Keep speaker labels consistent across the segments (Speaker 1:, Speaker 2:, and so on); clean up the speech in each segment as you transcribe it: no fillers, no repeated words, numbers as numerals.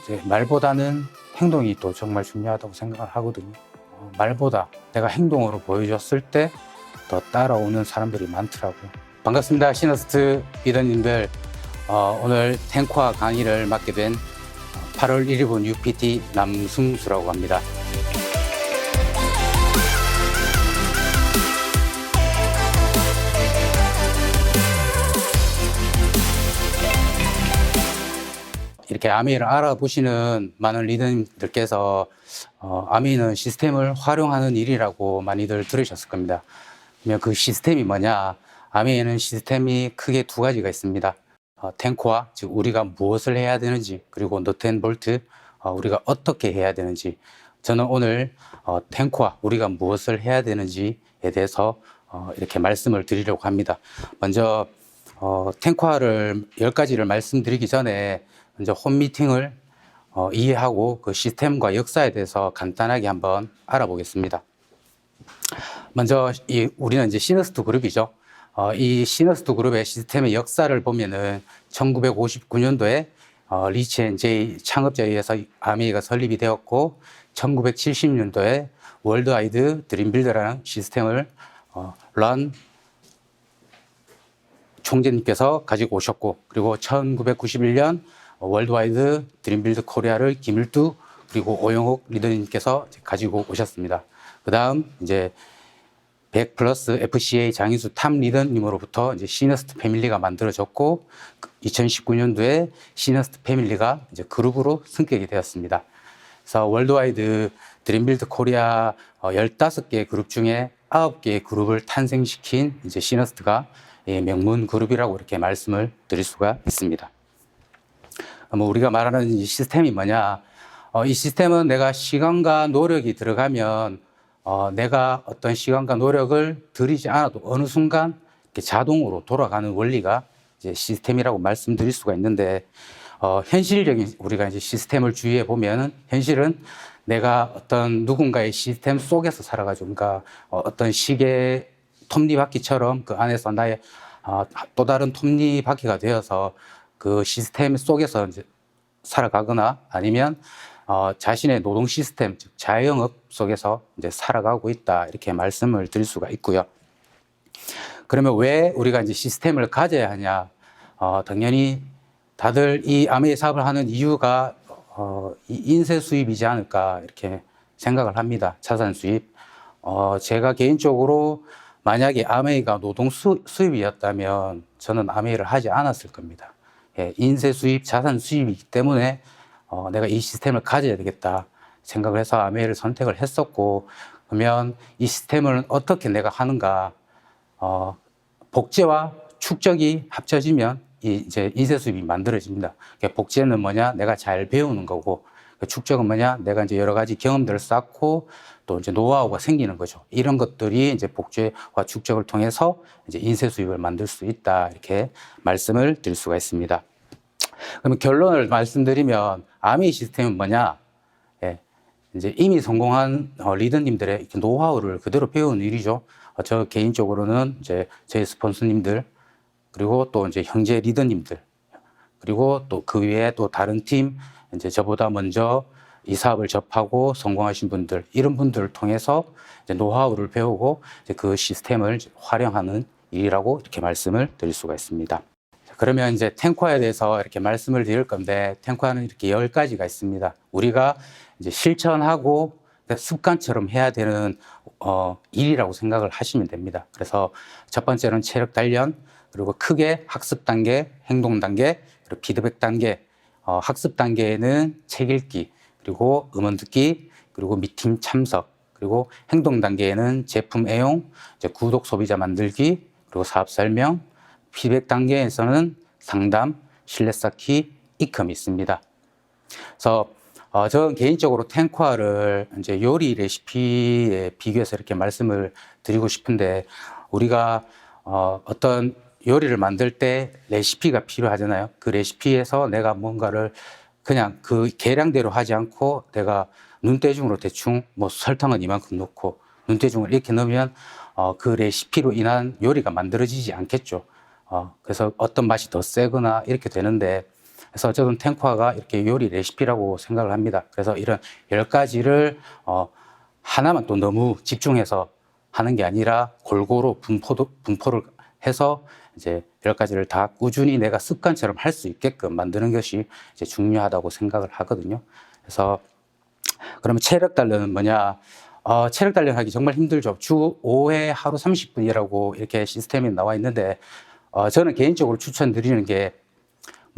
Speaker 1: 이제 말보다는 행동이 또 정말 중요하다고 생각을 하거든요. 말보다 내가 행동으로 보여줬을 때 더 따라오는 사람들이 많더라고요. 반갑습니다. 시너스트 리더님들. 오늘 탱화 강의를 맡게 된 8월 1일분 UPT 남승수라고 합니다. 이렇게 아메이를 알아보시는 많은 리더님들께서 아메이는 시스템을 활용하는 일이라고 많이들 들으셨을 겁니다. 그러면 그 시스템이 뭐냐? 아메이는 시스템이 크게 두 가지가 있습니다. 탱코와, 즉 우리가 무엇을 해야 되는지, 그리고 너트 앤 볼트, 우리가 어떻게 해야 되는지. 저는 오늘 탱코와 우리가 무엇을 해야 되는지에 대해서 이렇게 말씀을 드리려고 합니다. 먼저 탱코와를 10가지를 말씀드리기 전에 먼저 홈미팅을 이해하고 그 시스템과 역사에 대해서 간단하게 한번 알아보겠습니다. 먼저 우리는 이제 시너스트 그룹이죠. 이 시너스트 그룹의 시스템의 역사를 보면은 1959년도에 리치 앤 제이 창업자에 의해서 아메이가 설립이 되었고, 1970년도에 월드와이드 드림빌더라는 시스템을 런 총재님께서 가지고 오셨고, 그리고 1991년 월드와이드 드림빌드 코리아를 김일두 그리고 오영옥 리더님께서 가지고 오셨습니다. 그 다음 이제 100 플러스 FCA 장인수 탐 리더님으로부터 이제 시너스트 패밀리가 만들어졌고, 2019년도에 시너스트 패밀리가 이제 그룹으로 승격이 되었습니다. 그래서 월드와이드 드림빌드 코리아 15개 그룹 중에 9개의 그룹을 탄생시킨 이제 시너스트가 명문 그룹이라고 이렇게 말씀을 드릴 수가 있습니다. 우리가 말하는 이 시스템이 뭐냐? 이 시스템은 내가 시간과 노력이 들어가면 내가 어떤 시간과 노력을 들이지 않아도 어느 순간 이렇게 자동으로 돌아가는 원리가 이제 시스템이라고 말씀드릴 수가 있는데, 현실적인 우리가 이제 시스템을 주의해 보면은, 현실은 내가 어떤 누군가의 시스템 속에서 살아가지고, 그러니까 어떤 시계 톱니바퀴처럼 그 안에서 나의 또 다른 톱니바퀴가 되어서 그 시스템 속에서 이제 살아가거나, 아니면 자신의 노동 시스템, 즉 자영업 속에서 이제 살아가고 있다, 이렇게 말씀을 드릴 수가 있고요. 그러면 왜 우리가 이제 시스템을 가져야 하냐? 당연히 다들 이 아메이 사업을 하는 이유가 이 인세 수입이지 않을까 이렇게 생각을 합니다. 자산 수입. 제가 개인적으로 만약에 아메이가 노동 수입이었다면 저는 아메이를 하지 않았을 겁니다. 인세 수입, 자산 수입이기 때문에 내가 이 시스템을 가져야 되겠다 생각을 해서 아메이를 선택을 했었고, 그러면 이 시스템을 어떻게 내가 하는가? 복제와 축적이 합쳐지면 이제 인세 수입이 만들어집니다. 복제는 뭐냐? 내가 잘 배우는 거고, 축적은 뭐냐? 내가 이제 여러 가지 경험들을 쌓고 또 이제 노하우가 생기는 거죠. 이런 것들이 이제 복제와 축적을 통해서 이제 인세 수입을 만들 수 있다, 이렇게 말씀을 드릴 수가 있습니다. 그러면 결론을 말씀드리면 아메이 시스템은 뭐냐? 이제 이미 성공한 리더님들의 이렇게 노하우를 그대로 배우는 일이죠. 저 개인적으로는 이제 저희 스폰서님들, 그리고 또 이제 형제 리더님들, 그리고 또 그 외에 또 다른 팀, 이제 저보다 먼저 이 사업을 접하고 성공하신 분들, 이런 분들을 통해서 이제 노하우를 배우고 이제 그 시스템을 활용하는 일이라고 이렇게 말씀을 드릴 수가 있습니다. 그러면 이제 탱코화에 대해서 이렇게 말씀을 드릴 건데, 탱코화는 이렇게 10가지가 있습니다. 우리가 이제 실천하고 습관처럼 해야 되는 일이라고 생각을 하시면 됩니다. 그래서 첫 번째는 체력 단련, 그리고 크게 학습 단계, 행동 단계, 그리고 피드백 단계. 학습 단계에는 책 읽기, 그리고 음원 듣기, 그리고 미팅 참석, 그리고 행동 단계에는 제품 애용, 이제 구독 소비자 만들기, 그리고 사업 설명, 피드백 단계에서는 상담, 신뢰 쌓기, 입금이 있습니다. 그래서 저는 개인적으로 탱코화를 이제 요리 레시피에 비교해서 이렇게 말씀을 드리고 싶은데, 우리가 어떤 요리를 만들 때 레시피가 필요하잖아요. 그 레시피에서 내가 뭔가를 그냥 그 계량대로 하지 않고 내가 눈대중으로 대충 뭐 설탕은 이만큼 넣고 눈대중을 이렇게 넣으면 그 레시피로 인한 요리가 만들어지지 않겠죠. 그래서 어떤 맛이 더 세거나 이렇게 되는데, 그래서 저는 탱커가 이렇게 요리 레시피라고 생각을 합니다. 그래서 이런 10가지를 하나만 또 너무 집중해서 하는 게 아니라 골고루 분포를 해서 이제 10가지를 다 꾸준히 내가 습관처럼 할 수 있게끔 만드는 것이 이제 중요하다고 생각을 하거든요. 그래서 그러면 체력 단련은 뭐냐? 체력 단련하기 정말 힘들죠. 주 5회 하루 30분이라고 이렇게 시스템이 나와 있는데 저는 개인적으로 추천드리는 게,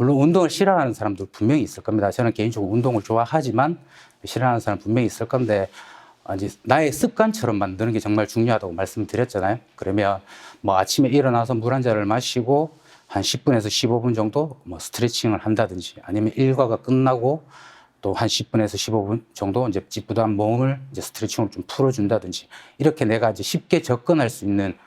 Speaker 1: 물론 운동을 싫어하는 사람도 분명히 있을 겁니다. 저는 개인적으로 운동을 좋아하지만 싫어하는 사람 분명히 있을 건데 이제 나의 습관처럼 만드는 게 정말 중요하다고 말씀드렸잖아요. 그러면 뭐 아침에 일어나서 물 한 잔을 마시고 한 10분에서 15분 정도 뭐 스트레칭을 한다든지, 아니면 일과가 끝나고 또 한 10분에서 15분 정도 이제 찌뿌둥한 몸을 이제 스트레칭으로 좀 풀어준다든지, 이렇게 내가 이제 쉽게 접근할 수 있는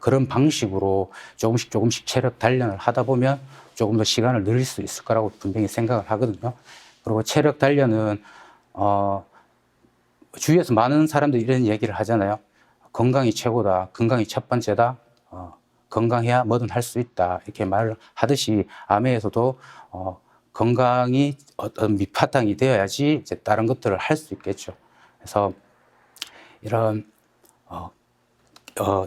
Speaker 1: 그런 방식으로 조금씩 체력 단련을 하다 보면 조금 더 시간을 늘릴 수 있을 거라고 분명히 생각을 하거든요. 그리고 체력 단련은 주위에서 많은 사람들이 이런 얘기를 하잖아요. 건강이 최고다, 건강이 첫 번째다, 건강해야 뭐든 할 수 있다, 이렇게 말을 하듯이 암회에서도 건강이 어떤 밑바탕이 되어야지 이제 다른 것들을 할 수 있겠죠. 그래서 이런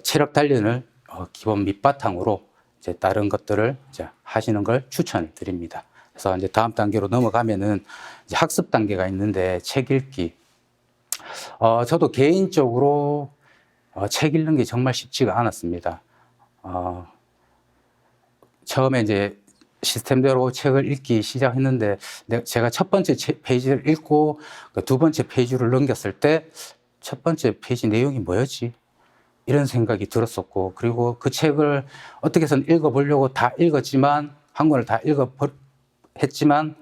Speaker 1: 체력 단련을 기본 밑바탕으로 이제 다른 것들을 이제 하시는 걸 추천드립니다. 그래서 이제 다음 단계로 넘어가면은 이제 학습 단계가 있는데, 책 읽기. 저도 개인적으로 책 읽는 게 정말 쉽지가 않았습니다. 처음에 이제 시스템대로 책을 읽기 시작했는데, 제가 첫 번째 페이지를 읽고 두 번째 페이지를 넘겼을 때 첫 번째 페이지 내용이 뭐였지? 이런 생각이 들었었고, 그리고 그 책을 어떻게 해서는 읽어보려고 다 읽었지만, 한 권을 다 했지만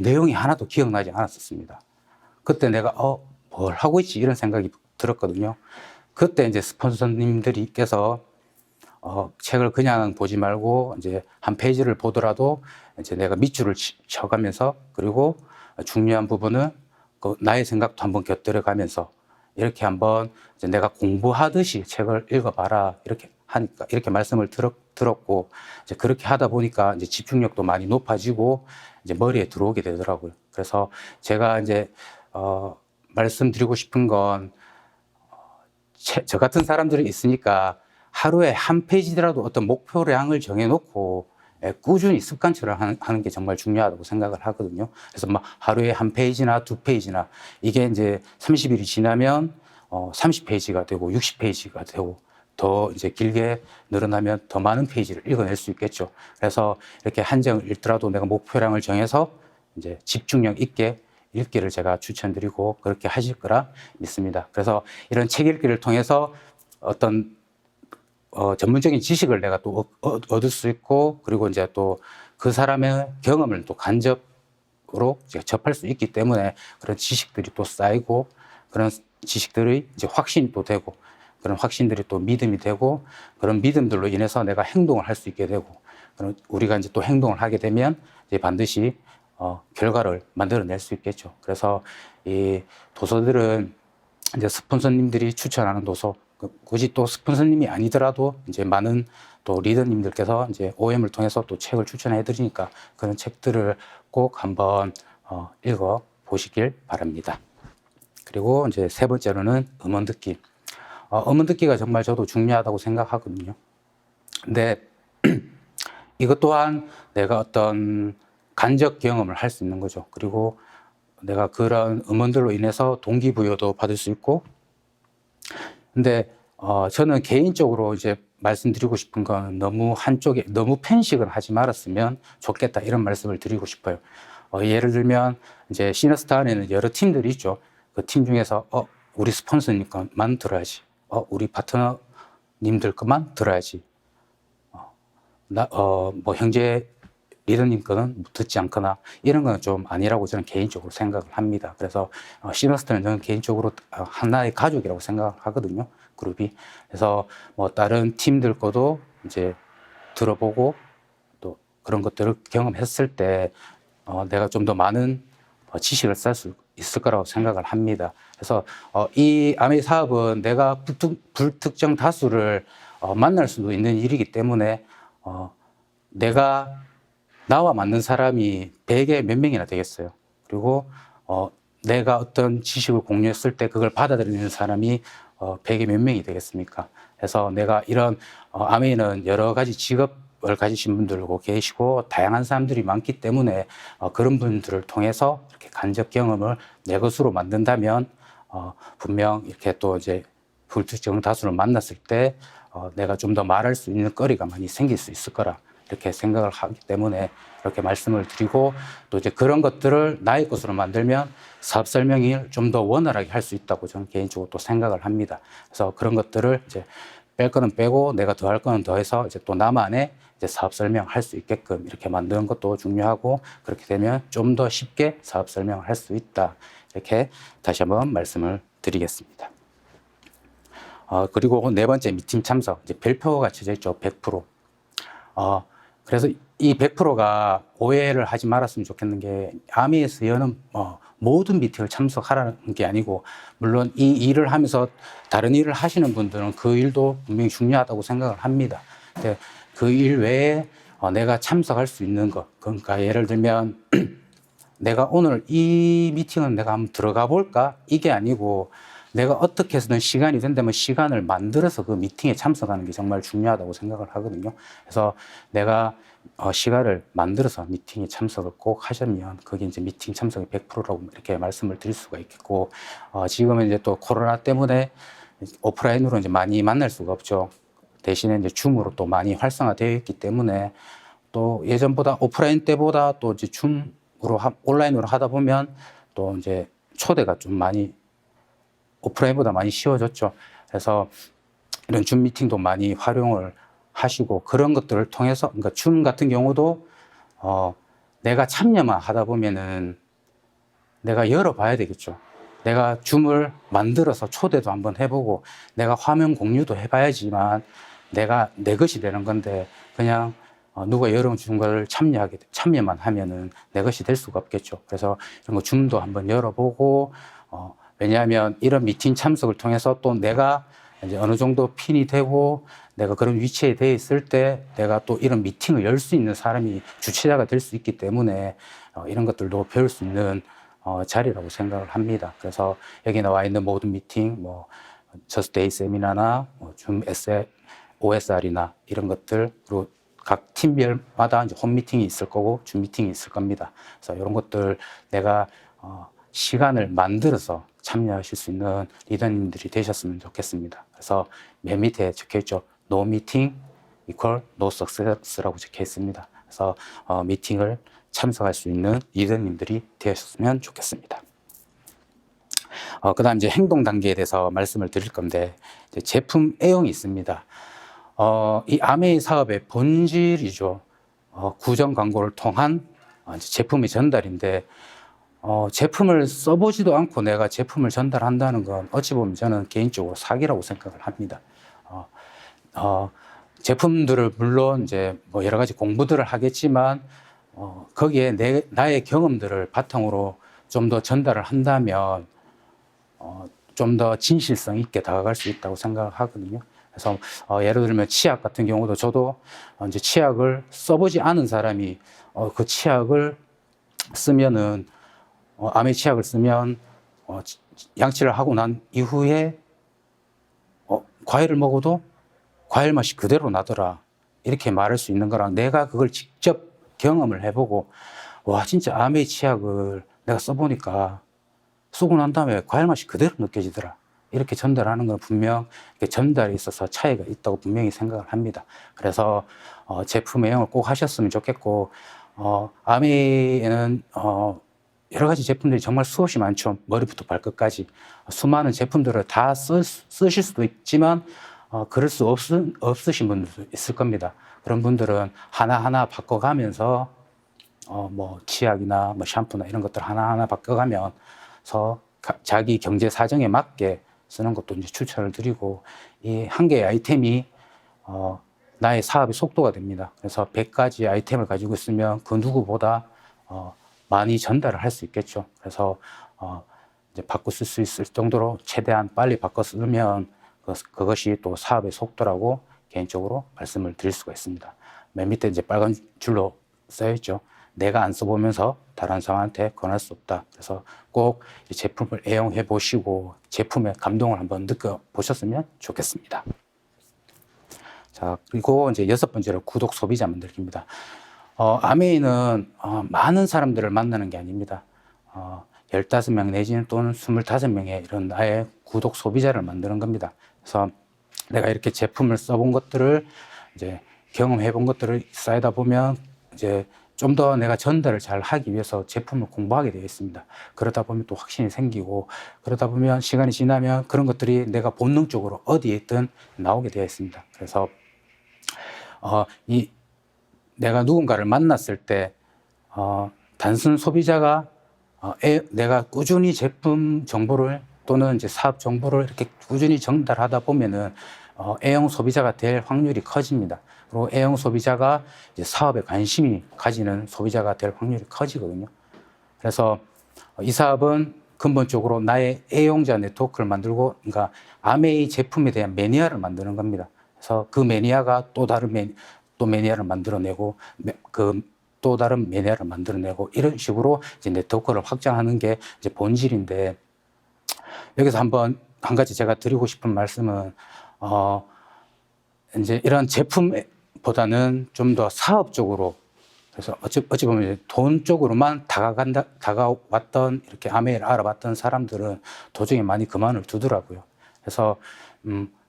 Speaker 1: 내용이 하나도 기억나지 않았었습니다. 그때 내가 뭘 하고 있지? 이런 생각이 들었거든요. 그때 이제 스폰서님들께서 책을 그냥 보지 말고 이제 한 페이지를 보더라도 이제 내가 밑줄을 쳐가면서, 그리고 중요한 부분은 나의 생각도 한번 곁들여 가면서 이렇게 한번 이제 내가 공부하듯이 책을 읽어봐라, 이렇게 하니까, 이렇게 말씀을 들었고, 이제 그렇게 하다 보니까 이제 집중력도 많이 높아지고 이제 머리에 들어오게 되더라고요. 그래서 제가 이제 말씀드리고 싶은 건, 저 같은 사람들이 있으니까 하루에 한 페이지라도 어떤 목표량을 정해놓고 꾸준히 습관처럼 하는 게 정말 중요하다고 생각을 하거든요. 그래서 막 하루에 한 페이지나 두 페이지나, 이게 이제 30일이 지나면 30페이지가 되고 60페이지가 되고, 더 이제 길게 늘어나면 더 많은 페이지를 읽어낼 수 있겠죠. 그래서 이렇게 한 장을 읽더라도 내가 목표량을 정해서 이제 집중력 있게 읽기를 제가 추천드리고, 그렇게 하실 거라 믿습니다. 그래서 이런 책 읽기를 통해서 어떤 전문적인 지식을 내가 또 얻을 수 있고, 그리고 이제 또 그 사람의 경험을 또 간접으로 접할 수 있기 때문에 그런 지식들이 또 쌓이고, 그런 지식들이 이제 확신이 또 되고, 그런 확신들이 또 믿음이 되고, 그런 믿음들로 인해서 내가 행동을 할 수 있게 되고, 그런 우리가 이제 또 행동을 하게 되면 이제 반드시 결과를 만들어낼 수 있겠죠. 그래서 이 도서들은 이제 스폰서님들이 추천하는 도서, 굳이 또 스폰서님이 아니더라도 이제 많은 또 리더님들께서 이제 OM을 통해서 또 책을 추천해 드리니까 그런 책들을 꼭 한번 읽어 보시길 바랍니다. 그리고 이제 세 번째로는 음원 듣기. 음원 듣기가 정말 저도 중요하다고 생각하거든요. 근데 이것 또한 내가 어떤 간접 경험을 할 수 있는 거죠. 그리고 내가 그런 음원들로 인해서 동기부여도 받을 수 있고, 근데 저는 개인적으로 이제 말씀드리고 싶은 건, 너무 한쪽에 너무 편식을 하지 말았으면 좋겠다, 이런 말씀을 드리고 싶어요. 예를 들면 이제 시너스타 안에는 여러 팀들이 있죠. 그 팀 중에서 우리 스폰서님 것만 들어야지, 우리 파트너님들 것만 들어야지, 뭐 형제 리더님 거는 듣지 않거나, 이런 건 좀 아니라고 저는 개인적으로 생각을 합니다. 그래서 시너스타는 저는 개인적으로 하나의 가족이라고 생각하거든요, 그룹이. 그래서 뭐 다른 팀들 거도 이제 들어보고, 또 그런 것들을 경험했을 때 내가 좀 더 많은 지식을 쌓을 수 있을 거라고 생각을 합니다. 그래서 이 아메이 사업은 내가 불특정 다수를 만날 수도 있는 일이기 때문에 내가 나와 맞는 사람이 100에 몇 명이나 되겠어요. 그리고 내가 어떤 지식을 공유했을 때 그걸 받아들이는 사람이 100에 몇 명이 되겠습니까? 그래서 내가 이런 아메이는 여러 가지 직업을 가지신 분들도 계시고 다양한 사람들이 많기 때문에 그런 분들을 통해서 이렇게 간접 경험을 내 것으로 만든다면 분명 이렇게 또 이제 불특정 다수를 만났을 때 내가 좀 더 말할 수 있는 거리가 많이 생길 수 있을 거라 이렇게 생각을 하기 때문에 이렇게 말씀을 드리고, 또 이제 그런 것들을 나의 것으로 만들면 사업 설명을 좀 더 원활하게 할 수 있다고 저는 개인적으로 또 생각을 합니다. 그래서 그런 것들을 이제 뺄 거는 빼고 내가 더 할 거는 더해서 이제 또 나만의 이제 사업 설명할 수 있게끔 이렇게 만드는 것도 중요하고, 그렇게 되면 좀 더 쉽게 사업 설명을 할 수 있다. 이렇게 다시 한번 말씀을 드리겠습니다. 그리고 네 번째 미팅 참석, 이제 별표가 쳐져 있죠. 100%. 그래서 이 100%가 오해를 하지 말았으면 좋겠는 게, 아미에서 여는 모든 미팅을 참석하라는 게 아니고, 물론 이 일을 하면서 다른 일을 하시는 분들은 그 일도 분명히 중요하다고 생각을 합니다. 근데 그 일 외에 내가 참석할 수 있는 것, 그러니까 예를 들면 내가 오늘 이 미팅은 내가 한번 들어가 볼까? 이게 아니고 내가 어떻게 해서든 시간이 된다면 시간을 만들어서 그 미팅에 참석하는 게 정말 중요하다고 생각을 하거든요. 그래서 내가 시간을 만들어서 미팅에 참석을 꼭 하시면 그게 이제 미팅 참석이 100%라고 이렇게 말씀을 드릴 수가 있겠고, 지금은 이제 또 코로나 때문에 오프라인으로 이제 많이 만날 수가 없죠. 대신에 이제 줌으로 또 많이 활성화되어 있기 때문에 또 예전보다 오프라인 때보다 또 이제 줌으로 온라인으로 하다 보면 또 이제 초대가 좀 많이 오프라인보다 많이 쉬워졌죠. 그래서 이런 줌 미팅도 많이 활용을 하시고, 그런 것들을 통해서, 그러니까 줌 같은 경우도 내가 참여만 하다 보면은 내가 열어봐야 되겠죠. 내가 줌을 만들어서 초대도 한번 해보고 내가 화면 공유도 해봐야지만 내가 내 것이 되는 건데, 그냥 누가 열어준 걸 참여만 하면은 내 것이 될 수가 없겠죠. 그래서 이런 거 줌도 한번 열어보고, 왜냐하면 이런 미팅 참석을 통해서 또 내가 이제 어느 정도 핀이 되고 내가 그런 위치에 돼 있을 때 내가 또 이런 미팅을 열 수 있는 사람이 주최자가 될 수 있기 때문에 이런 것들도 배울 수 있는 자리라고 생각을 합니다. 그래서 여기 나와 있는 모든 미팅, 뭐 저스트데이 세미나나 줌 OSR이나 이런 것들, 그리고 각 팀별마다 이제 홈 미팅이 있을 거고 줌 미팅이 있을 겁니다. 그래서 이런 것들 내가 시간을 만들어서 참여하실 수 있는 리더님들이 되셨으면 좋겠습니다. 그래서 맨 밑에 적혀 있죠. No meeting equal no success라고 적혀 있습니다. 그래서 미팅을 참석할 수 있는 리더님들이 되셨으면 좋겠습니다. 그 다음 이제 행동 단계에 대해서 말씀을 드릴 건데, 이제 제품 애용이 있습니다. 이 아메이 사업의 본질이죠. 구정 광고를 통한 제품의 전달인데, 제품을 써보지도 않고 내가 제품을 전달한다는 건 어찌 보면 저는 개인적으로 사기라고 생각을 합니다. 제품들을 물론 이제 뭐 여러 가지 공부들을 하겠지만, 거기에 나의 경험들을 바탕으로 좀 더 전달을 한다면, 좀 더 진실성 있게 다가갈 수 있다고 생각을 하거든요. 그래서 예를 들면 치약 같은 경우도 저도 이제 치약을 써보지 않은 사람이 그 치약을 쓰면은 암의 치약을 쓰면 양치를 하고 난 이후에 과일을 먹어도 과일 맛이 그대로 나더라, 이렇게 말할 수 있는 거랑, 내가 그걸 직접 경험을 해보고 와 진짜 암의 치약을 내가 써보니까 쓰고 난 다음에 과일 맛이 그대로 느껴지더라, 이렇게 전달하는 건 분명 전달에 있어서 차이가 있다고 분명히 생각을 합니다. 그래서 제품 애용을 꼭 하셨으면 좋겠고, 아미에는 여러 가지 제품들이 정말 수없이 많죠. 머리부터 발끝까지 수많은 제품들을 다 쓰실 수도 있지만 그럴 수 없으신 분들도 있을 겁니다. 그런 분들은 하나하나 바꿔가면서 뭐 치약이나 뭐 샴푸나 이런 것들 하나하나 바꿔가면서 자기 경제 사정에 맞게 쓰는 것도 이제 추천을 드리고, 이 한 개의 아이템이 나의 사업의 속도가 됩니다. 그래서 100가지 아이템을 가지고 있으면 그 누구보다 많이 전달을 할 수 있겠죠. 그래서 이제 바꿔 쓸 수 있을 정도로 최대한 빨리 바꿔 쓰면 그것이 또 사업의 속도라고 개인적으로 말씀을 드릴 수가 있습니다. 맨 밑에 이제 빨간 줄로 써있죠. 내가 안 써보면서 다른 사람한테 권할 수 없다. 그래서 꼭 이 제품을 애용해 보시고 제품의 감동을 한번 느껴보셨으면 좋겠습니다. 자, 그리고 이제 6번째로 구독 소비자 만들기입니다. 아메이는 많은 사람들을 만나는 게 아닙니다. 15명 내지는 또는 25명의 이런 나의 구독 소비자를 만드는 겁니다. 그래서 내가 이렇게 제품을 써본 것들을 이제 경험해 본 것들을 쌓이다 보면 이제 좀 더 내가 전달을 잘 하기 위해서 제품을 공부하게 되어 있습니다. 그러다 보면 또 확신이 생기고 그러다 보면 시간이 지나면 그런 것들이 내가 본능적으로 어디에 있든 나오게 되어 있습니다. 그래서 내가 누군가를 만났을 때 단순 소비자가 내가 꾸준히 제품 정보를 또는 이제 사업 정보를 이렇게 꾸준히 전달하다 보면은 A형 소비자가 될 확률이 커집니다. 그리고 A형 소비자가 이제 사업에 관심이 가지는 소비자가 될 확률이 커지거든요. 그래서 이 사업은 근본적으로 나의 A용자 네트워크를 만들고, 그러니까 아메이 제품에 대한 매니아를 만드는 겁니다. 그래서 그 매니아가 또 다른 매니아를 만들어내고, 또 다른 매니아를 만들어내고, 이런 식으로 이제 네트워크를 확장하는 게 이제 본질인데, 여기서 한 가지 제가 드리고 싶은 말씀은, 이제 이런 제품보다는 좀 더 사업적으로, 그래서 어찌 보면 돈 쪽으로만 다가왔던, 이렇게 아메이를 알아봤던 사람들은 도중에 많이 그만을 두더라고요. 그래서,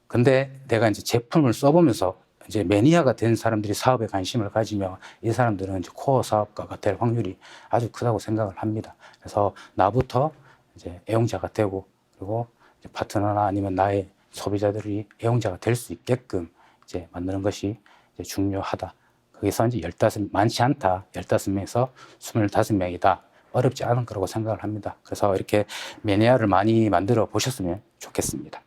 Speaker 1: 근데 내가 이제 제품을 써보면서 이제 매니아가 된 사람들이 사업에 관심을 가지면 이 사람들은 이제 코어 사업가가 될 확률이 아주 크다고 생각을 합니다. 그래서 나부터 이제 애용자가 되고, 그리고 이제 파트너나 아니면 나의 소비자들이 애용자가 될 수 있게끔 이제 만드는 것이 이제 중요하다. 거기서 이제 많지 않다. 15명에서 25명이다. 어렵지 않은 거라고 생각을 합니다. 그래서 이렇게 매니아를 많이 만들어 보셨으면 좋겠습니다.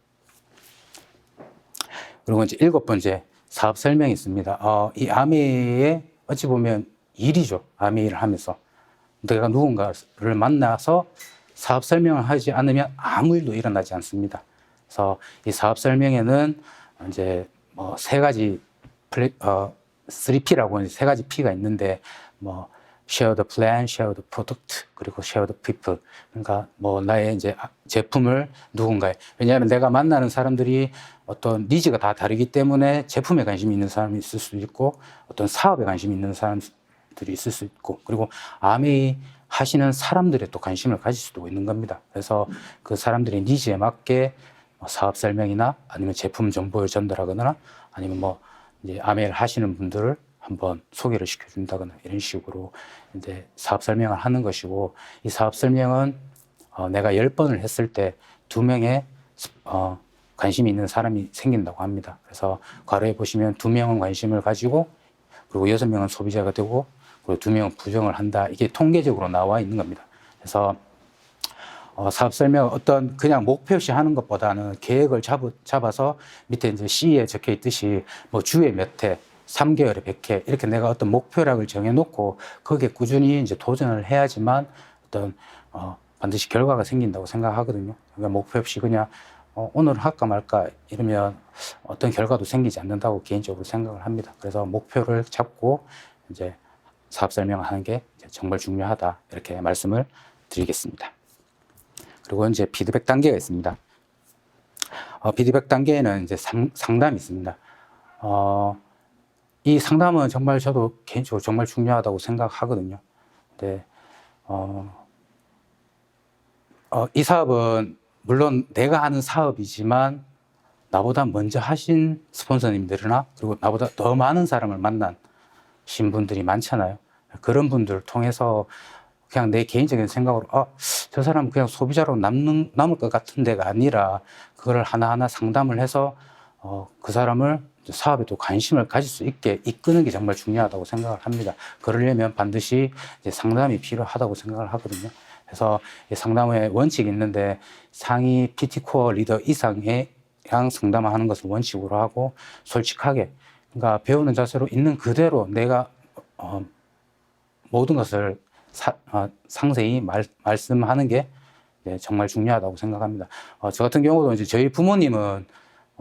Speaker 1: 그리고 이제 7번째, 사업 설명이 있습니다. 이 아메이의 어찌 보면 일이죠. 아메이를 하면서. 내가 누군가를 만나서 사업 설명을 하지 않으면 아무 일도 일어나지 않습니다. 그래서 이 사업 설명에는 이제 뭐 3가지 3P라고 하는 3가지 P가 있는데, 뭐 share the plan, share the product, 그리고 share the people. 그러니까 뭐 나의 이제 제품을 누군가에, 왜냐하면 내가 만나는 사람들이 어떤 니즈가 다 다르기 때문에 제품에 관심이 있는 사람이 있을 수도 있고 어떤 사업에 관심이 있는 사람들이 있을 수 있고, 그리고 아메이 하시는 사람들의 또 관심을 가질 수도 있는 겁니다. 그래서 그 사람들의 니즈에 맞게 사업 설명이나 아니면 제품 정보를 전달하거나 아니면 뭐 이제 아메이를 하시는 분들을 한번 소개를 시켜준다거나 이런 식으로 이제 사업 설명을 하는 것이고, 이 사업 설명은 내가 10번을 했을 때 2명의 관심이 있는 사람이 생긴다고 합니다. 그래서 괄호에 보시면 2명은 관심을 가지고, 그리고 6명은 소비자가 되고, 그리고 2명은 부정을 한다. 이게 통계적으로 나와 있는 겁니다. 그래서 사업 설명 어떤 그냥 목표시 하는 것보다는 계획을 잡아서 밑에 이제 C에 적혀 있듯이 뭐 주에 몇 회, 3개월에 100회 이렇게 내가 어떤 목표량을 정해놓고 거기에 꾸준히 이제 도전을 해야지만 어떤 반드시 결과가 생긴다고 생각하거든요. 그러니까 목표 없이 그냥 오늘 할까 말까 이러면 어떤 결과도 생기지 않는다고 개인적으로 생각을 합니다. 그래서 목표를 잡고 이제 사업 설명을 하는 게 정말 중요하다, 이렇게 말씀을 드리겠습니다. 그리고 이제 피드백 단계가 있습니다. 피드백 단계에는 이제 상담이 있습니다. 이 상담은 정말 저도 개인적으로 정말 중요하다고 생각하거든요. 근데 이 사업은 물론 내가 하는 사업이지만 나보다 먼저 하신 스폰서님들이나 그리고 나보다 더 많은 사람을 만나신 분들이 많잖아요. 그런 분들을 통해서 그냥 내 개인적인 생각으로 저 사람은 그냥 소비자로 남을 것 같은 데가 아니라 그걸 하나하나 상담을 해서 그 사람을 사업에도 관심을 가질 수 있게 이끄는 게 정말 중요하다고 생각을 합니다. 그러려면 반드시 이제 상담이 필요하다고 생각을 하거든요. 그래서 상담의 원칙이 있는데 상위 PT 코어 리더 이상의 상담을 하는 것을 원칙으로 하고 솔직하게, 그러니까 배우는 자세로 있는 그대로 내가 모든 것을 상세히 말씀하는 게 정말 중요하다고 생각합니다. 저 같은 경우도 이제 저희 부모님은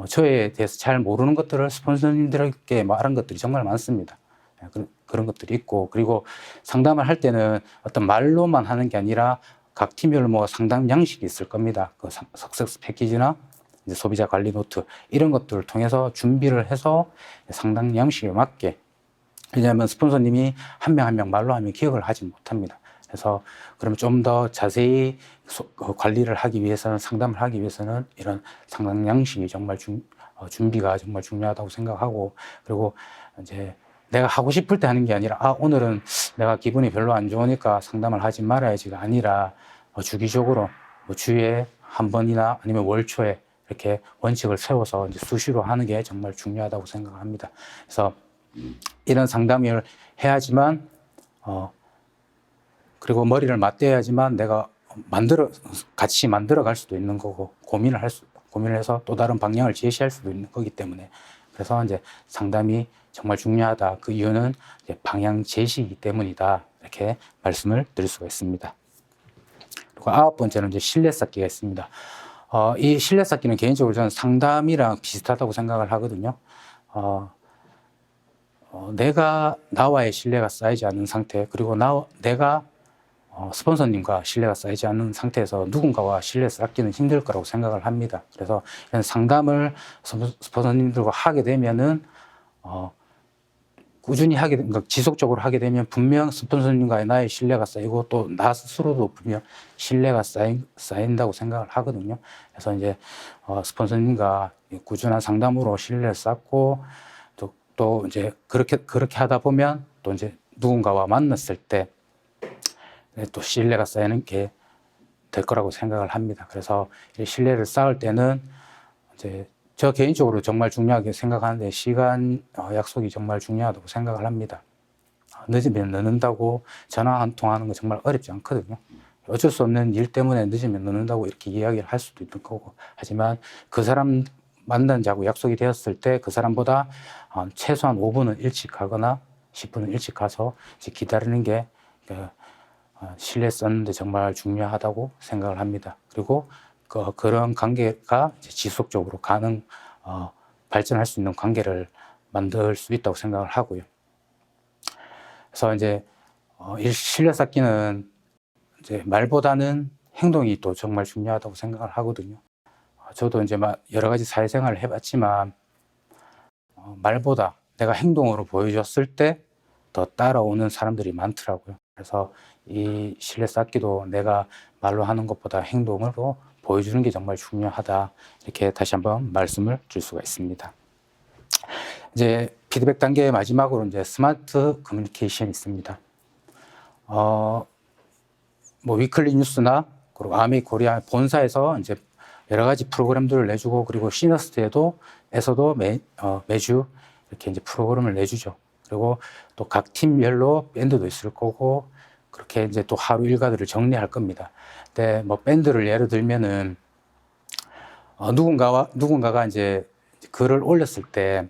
Speaker 1: 저에 대해서 잘 모르는 것들을 스폰서님들에게 말한 것들이 정말 많습니다. 그런 것들이 있고, 그리고 상담을 할 때는 어떤 말로만 하는 게 아니라 각 팀별로 뭐 상담 양식이 있을 겁니다. 그 석세스 패키지나 이제 소비자 관리 노트 이런 것들을 통해서 준비를 해서 상담 양식에 맞게, 왜냐하면 스폰서님이 한 명 한 명 말로 하면 기억을 하지 못합니다. 그래서 그러면 좀 더 자세히 관리를 하기 위해서는, 상담을 하기 위해서는 이런 상담 양식이 정말 준비가 정말 중요하다고 생각하고, 그리고 이제 내가 하고 싶을 때 하는 게 아니라 오늘은 내가 기분이 별로 안 좋으니까 상담을 하지 말아야지가 아니라 주기적으로 주에 한 번이나 아니면 월초에 이렇게 원칙을 세워서 이제 수시로 하는 게 정말 중요하다고 생각합니다. 그래서 이런 상담을 해야지만 그리고 머리를 맞대야지만 내가 같이 만들어 갈 수도 있는 거고, 고민을 해서 또 다른 방향을 제시할 수도 있는 거기 때문에, 그래서 이제 상담이 정말 중요하다. 그 이유는 이제 방향 제시이기 때문이다. 이렇게 말씀을 드릴 수가 있습니다. 그리고 9번째는 이제 신뢰 쌓기가 있습니다. 이 신뢰 쌓기는 개인적으로 저는 상담이랑 비슷하다고 생각을 하거든요. 내가 나와의 신뢰가 쌓이지 않는 상태, 그리고 내가 스폰서님과 신뢰가 쌓이지 않는 상태에서 누군가와 신뢰를 쌓기는 힘들 거라고 생각을 합니다. 그래서 이런 상담을 스폰서님들과 하게 되면은 꾸준히 그러니까 지속적으로 하게 되면 분명 스폰서님과의 나의 신뢰가 쌓이고 또 나 스스로도 분명 신뢰가 쌓인다고 생각을 하거든요. 그래서 이제 스폰서님과 꾸준한 상담으로 신뢰를 쌓고 또 이제 그렇게 하다 보면 또 이제 누군가와 만났을 때 또 신뢰가 쌓이는 게 될 거라고 생각을 합니다. 그래서 이 신뢰를 쌓을 때는 이제 저 개인적으로 정말 중요하게 생각하는데, 시간 약속이 정말 중요하다고 생각을 합니다. 늦으면 늦는다고 전화 한 통 하는 거 정말 어렵지 않거든요. 어쩔 수 없는 일 때문에 늦으면 늦는다고 이렇게 이야기를 할 수도 있는 거고, 하지만 그 사람 만나자고 약속이 되었을 때 그 사람보다 최소한 5분은 일찍 가거나 10분은 일찍 가서 이제 기다리는 게 신뢰 쌓는데 정말 중요하다고 생각을 합니다. 그리고 그런 관계가 지속적으로 발전할 수 있는 관계를 만들 수 있다고 생각을 하고요. 그래서 이제 신뢰 쌓기는 이제 말보다는 행동이 또 정말 중요하다고 생각을 하거든요. 저도 이제 여러 가지 사회생활을 해봤지만 말보다 내가 행동으로 보여줬을 때 더 따라오는 사람들이 많더라고요. 그래서 이 신뢰 쌓기도 내가 말로 하는 것보다 행동으로 보여주는 게 정말 중요하다. 이렇게 다시 한번 말씀을 드릴 수가 있습니다. 이제 피드백 단계의 마지막으로 이제 스마트 커뮤니케이션이 있습니다. 뭐 위클리 뉴스나 그리고 아메이 코리아 본사에서 이제 여러 가지 프로그램들을 내주고, 그리고 시너스트에서도 매주 이렇게 이제 프로그램을 내주죠. 그리고 또 각 팀별로 밴드도 있을 거고, 그렇게 이제 또 하루 일과들을 정리할 겁니다. 근데 뭐 밴드를 예를 들면은 누군가가 이제 글을 올렸을 때,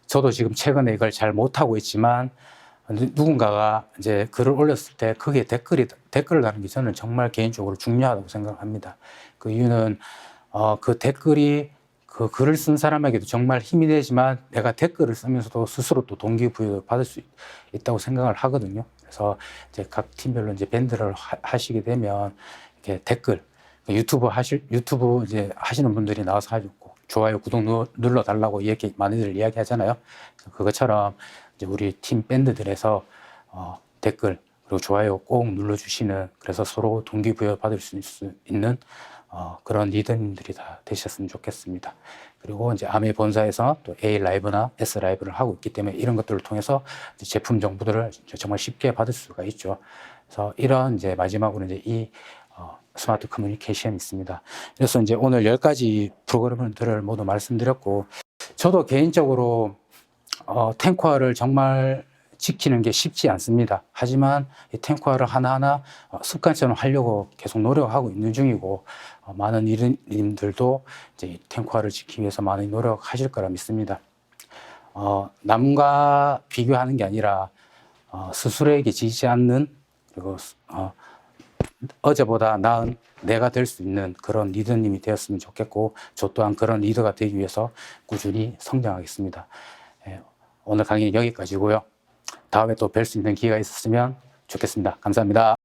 Speaker 1: 저도 지금 최근에 이걸 잘 못하고 있지만 누군가가 이제 글을 올렸을 때 거기에 댓글을 다는 게 저는 정말 개인적으로 중요하다고 생각합니다. 그 이유는 그 댓글이 그 글을 쓴 사람에게도 정말 힘이 되지만 내가 댓글을 쓰면서도 스스로 또 동기부여를 받을 수 있다고 생각을 하거든요. 그래서 이제 각 팀별로 이제 밴드를 하시게 되면 이렇게 댓글, 유튜브 이제 하시는 분들이 나와서 하고 좋아요, 구독 눌러달라고 이렇게 많이들 이야기하잖아요. 그것처럼 이제 우리 팀 밴드들에서 댓글 그리고 좋아요 꼭 눌러주시는, 그래서 서로 동기부여 받을 수 있는 그런 리더님들이 다 되셨으면 좋겠습니다. 그리고 이제 아메 본사에서 또 A 라이브나 S 라이브를 하고 있기 때문에 이런 것들을 통해서 제품 정보들을 정말 쉽게 받을 수가 있죠. 그래서 이런 이제 마지막으로 이제 이 스마트 커뮤니케이션이 있습니다. 그래서 이제 오늘 10가지 프로그램들을 모두 말씀드렸고, 저도 개인적으로 탱커화를 정말 지키는 게 쉽지 않습니다. 하지만 이 탱커화를 하나하나 습관처럼 하려고 계속 노력하고 있는 중이고, 많은 일인들도 이제 탱커화를 지키기 위해서 많이 노력하실 거라 믿습니다. 남과 비교하는 게 아니라 스스로에게 지지 않는, 그리고 어제보다 나은 내가 될 수 있는 그런 리더님이 되었으면 좋겠고, 저 또한 그런 리더가 되기 위해서 꾸준히 성장하겠습니다. 오늘 강의는 여기까지고요. 다음에 또 뵐 수 있는 기회가 있었으면 좋겠습니다. 감사합니다.